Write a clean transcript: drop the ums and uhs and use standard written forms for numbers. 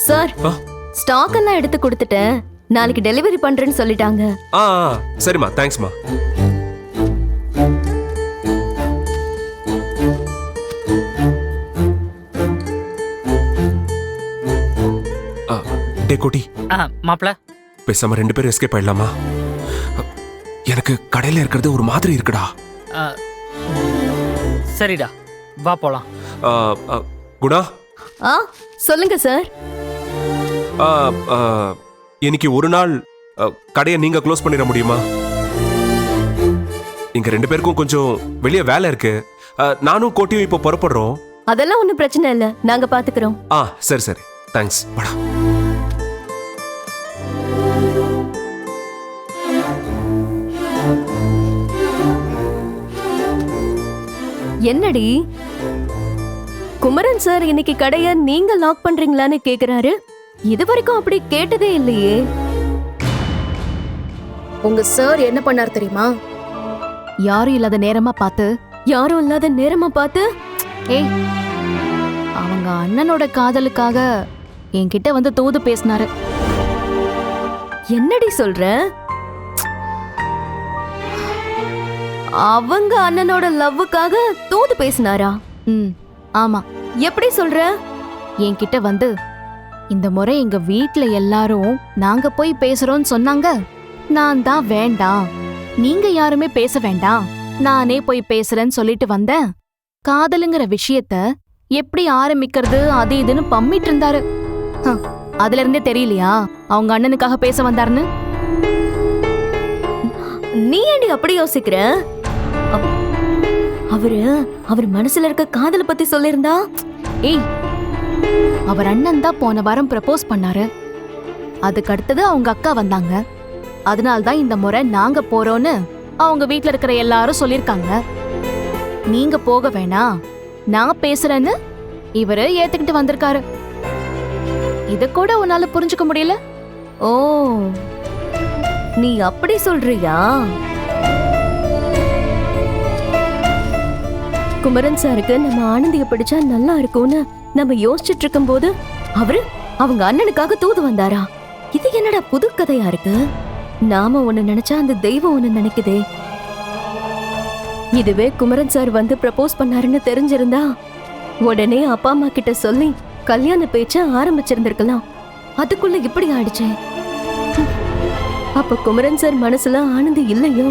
Sir, stock எல்லாம் எடுத்து கொடுத்துட்டேன். நாளைக்கு டெலிவரி பண்றேன்னு சொல்லிட்டாங்க. சரிம்மா, தேங்க்ஸ்மா. டே கோட்டி, மாப்ள பேசாம 2 பேரும் எஸ்கேப் ஆயிடலாமா? எனக்கு கடையில இருக்கிறது ஒரு மாதிரி இருக்குடா. சரிடா, வா போலாம். குணா, சொல்லுங்க சார். இன்னைக்கு ஒரு நாள் கடையை நீங்க க்ளோஸ் பண்ணிட முடியுமா? இங்க 2 பேருக்கும் கொஞ்சம் வெளியே வேலை இருக்கு. நானும் கோட்டியும் இப்போ புறப்படுறோம். அதெல்லாம் ஒண்ணும் பிரச்சனை இல்ல, நாங்க பாத்துக்கிறோம். சரி சரி, தேங்க்ஸ். படா. என்னடி குமரன் சார் இன்னைக்கு கடைய நீங்க லாக் பண்றீங்களான்னு கேக்குறாரு. இது வரைக்கும் அப்படி கேட்டதே இல்லையே. உங்க சார் என்ன பண்ணார் தெரியுமா? யாரும் இல்லாத நேரமா பார்த்து ஏய், அவங்க அண்ணனோட காதலுக்காக என்கிட்ட வந்து தூது பேசினாரு. என்னடி சொல்ற? அவங்க அண்ணனோட லவ்வுக்காக தூது பேசினாரா? ஆமா. எப்படி சொல்ற? என்கிட்ட வந்து இந்த முறை எங்க வீட்ல எல்லாரும் நாங்க போய் பேசுறோம்னு சொன்னாங்க. நான் தான் வேண்டாம், நீங்க யாருமே பேச வேண்டாம், நானே போய் பேசுறேன்னு சொல்லிட்டு வந்தேன். காதலுங்கிற விஷயத்த எப்படி ஆரம்பிக்கிறது அது இதுன்னு பம்மிட்டு இருந்தாரு. அதுல இருந்தே தெரியலையா அவங்க அண்ணனுக்காக பேச வந்தாருன்னு? நீ ஏண்டி அப்படி யோசிக்கிற? அவர் மனசுல இருக்க காதல பத்தி சொல்லிருந்தா? ஏய், அவர் அண்ணன் தான் போன வாரம் ப்ரப்போஸ் பண்ணாரு. அதுக்கு அடுத்தது அவங்க அக்கா வந்தாங்க. அதனால்தான் இந்த முறை நாங்க போறோம்னு அவங்க வீட்ல இருக்கிற எல்லாரும் சொல்லிருக்காங்க. நீங்க போக வேணாம், நான் பேசுறேன்னு இவரு ஏத்துக்கிட்டு வந்திருக்காரு. இத கூட உன்னால புரிஞ்சுக்க முடியல? ஓ, நீ அப்படி சொல்றியா? குமரன் சாருக்கு நம்ம ஆனந்திய பிடிச்சா நல்லா இருக்கும்னு நம்ம யோசிச்சுட்டு இருக்கும் போது அவங்க அண்ணனுக்காக தூது வந்தாரா? இது என்னடா புது கதையா இருக்கு. நாம ஒண்ணு நினைச்சா அந்த தெய்வம் ஒண்ணு நினைக்குதே. இதுவே குமரன் சார் வந்து ப்ரப்போஸ் பண்ணாருன்னு தெரிஞ்சிருந்தா உடனே அப்பா அம்மா கிட்ட சொல்லி கல்யாண பேச்ச ஆரம்பிச்சிருந்திருக்கலாம். அதுக்குள்ள இப்படி ஆயிடுச்சே. அப்ப குமரன் சார் மனசுல ஆனந்தி இல்லையோ?